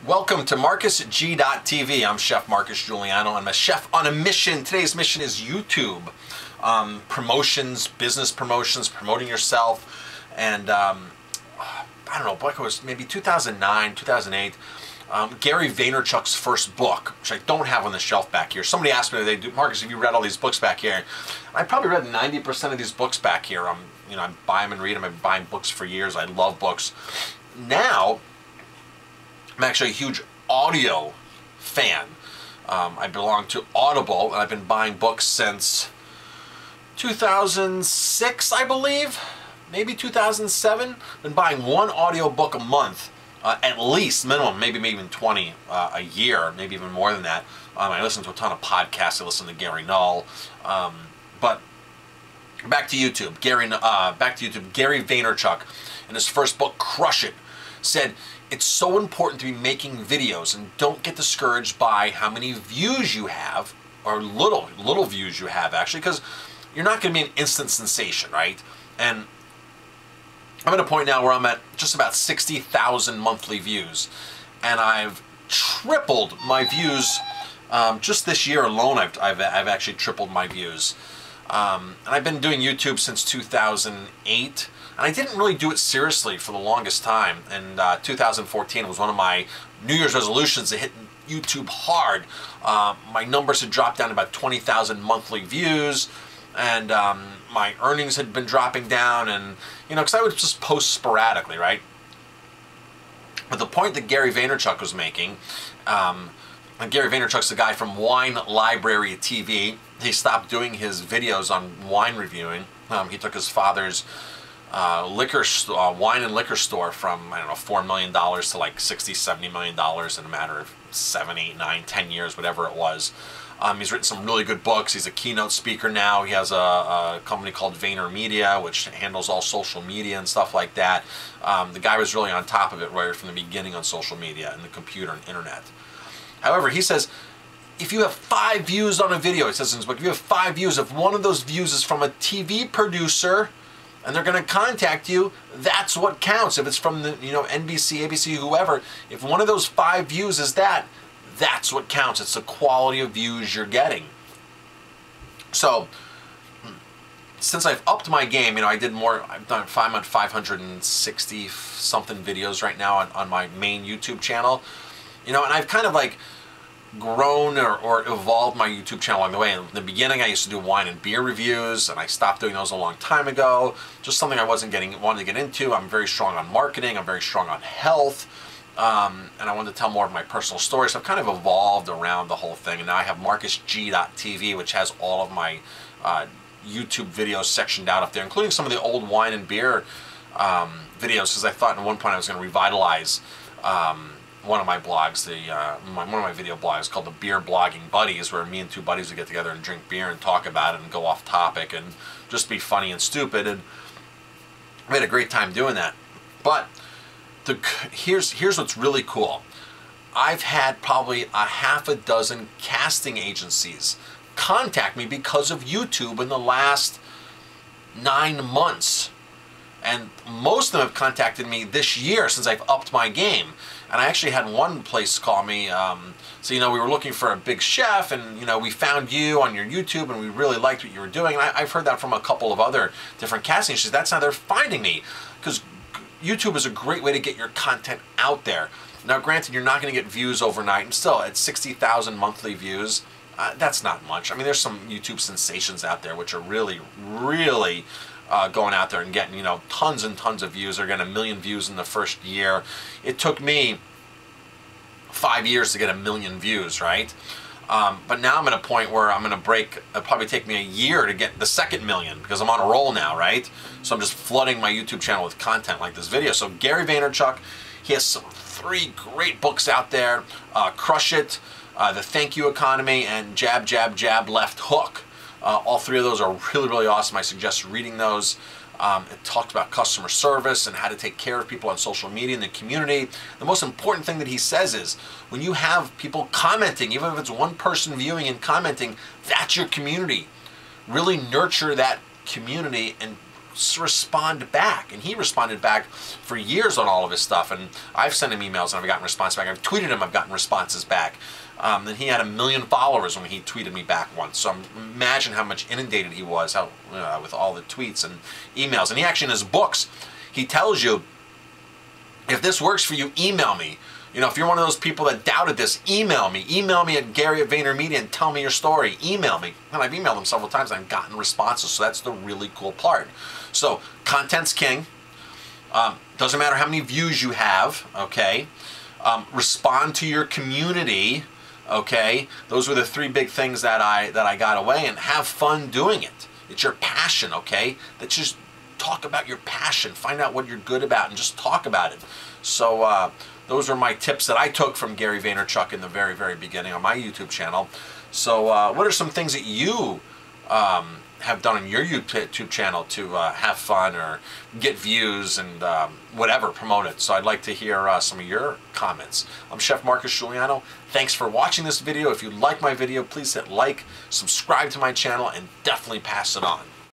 Welcome to MarcusG.tv. I'm Chef Marcus Giuliano. I'm a chef on a mission. Today's mission is YouTube. Promotions, business promotions, promoting yourself. And I don't know, like it was maybe 2009, 2008. Gary Vaynerchuk's first book, which I don't have on the shelf back here. Somebody asked me, Marcus, have you read all these books back here? I probably read 90% of these books back here. I buy them and read them. I've been buying books for years. I love books. Now, I'm actually a huge audio fan. I belong to Audible, and I've been buying books since 2006, I believe, maybe 2007. Been buying one audio book a month, at least, minimum, maybe even 20 a year, maybe even more than that. I listen to a ton of podcasts. I listen to Gary Null, but back to YouTube. Gary Vaynerchuk, in his first book, Crush It, said, it's so important to be making videos, and don't get discouraged by how many views you have, or little views you have, actually, because you're not going to be an instant sensation, right? And I'm at a point now where I'm at just about 60,000 monthly views, and I've tripled my views. Just this year alone, I've actually tripled my views. And I've been doing YouTube since 2008. And I didn't really do it seriously for the longest time. And 2014 was one of my New Year's resolutions to hit YouTube hard. My numbers had dropped down to about 20,000 monthly views, and my earnings had been dropping down, and because I would just post sporadically, right? But the point that Gary Vaynerchuk was making, and Gary Vaynerchuk's the guy from Wine Library TV. He stopped doing his videos on wine reviewing. He took his father's wine and liquor store from, I don't know, $4 million to like $60–70 million in a matter of 7, 8, 9, 10 years, whatever it was. He's written some really good books. He's a keynote speaker now. He has a company called VaynerMedia, which handles all social media and stuff like that. The guy was really on top of it right from the beginning on social media and the computer and internet. However, he says, if you have 5 views on a video, he says in his book, if you have 5 views, if one of those views is from a TV producer, and they're going to contact you, that's what counts. If it's from the NBC, ABC, whoever, if one of those 5 views is that's what counts. It's the quality of views you're getting. So, since I've upped my game, I've done 560 something videos right now on my main YouTube channel, and I've kind of like grown or evolved my YouTube channel along the way. In the beginning, I used to do wine and beer reviews, and I stopped doing those a long time ago. Just something I wanted to get into. I'm very strong on marketing. I'm very strong on health, and I wanted to tell more of my personal stories. So I've kind of evolved around the whole thing, and now I have MarcusG.tv, which has all of my YouTube videos sectioned out up there, including some of the old wine and beer videos, because I thought at one point I was going to revitalize one of my blogs, one of my video blogs called the Beer Blogging Buddies, where me and 2 buddies would get together and drink beer and talk about it and go off topic and just be funny and stupid, and I had a great time doing that. But here's what's really cool. I've had probably a half a dozen casting agencies contact me because of YouTube in the last 9 months. And most of them have contacted me this year since I've upped my game. And I actually had one place call me, so we were looking for a big chef, and we found you on your YouTube, and we really liked what you were doing. And I've heard that from a couple of other different casting agencies. That's how they're finding me, because YouTube is a great way to get your content out there. Now, granted, you're not going to get views overnight, and still, at 60,000 monthly views, that's not much. There's some YouTube sensations out there which are really, really going out there and getting, tons and tons of views. They're getting 1 million views in the first year. It took me 5 years to get 1 million views, right? But now I'm at a point where I'm going to break, it'll probably take me a year to get the second 1 million, because I'm on a roll now, right? So I'm just flooding my YouTube channel with content like this video. So Gary Vaynerchuk, he has 3 great books out there, Crush It, The Thank You Economy, and Jab, Jab, Jab, Left Hook. All 3 of those are really, really awesome. I suggest reading those. It talks about customer service and how to take care of people on social media in the community. The most important thing that he says is, when you have people commenting, even if it's one person viewing and commenting, that's your community. Really nurture that community and respond back. And he responded back for years on all of his stuff. And I've sent him emails and I've gotten responses back. I've tweeted him, I've gotten responses back. And he had 1 million followers when he tweeted me back once. So imagine how much inundated he was with all the tweets and emails. And he actually, in his books, he tells you, if this works for you, email me. You know, if you're one of those people that doubted this, email me. Email me at Gary@VaynerMedia and tell me your story. Email me. And I've emailed him several times and I've gotten responses. So that's the really cool part. So content's king. Doesn't matter how many views you have, okay? Respond to your community, okay? Those were the 3 big things that I got away, and have fun doing it. It's your passion, okay? That's just talk about your passion. Find out what you're good about and just talk about it. So those are my tips that I took from Gary Vaynerchuk in the very, very beginning on my YouTube channel. So what are some things that you have done on your YouTube channel to have fun or get views and whatever, promote it? So I'd like to hear some of your comments. I'm Chef Marcus Giuliano. Thanks for watching this video. If you like my video, please hit like, subscribe to my channel, and definitely pass it on.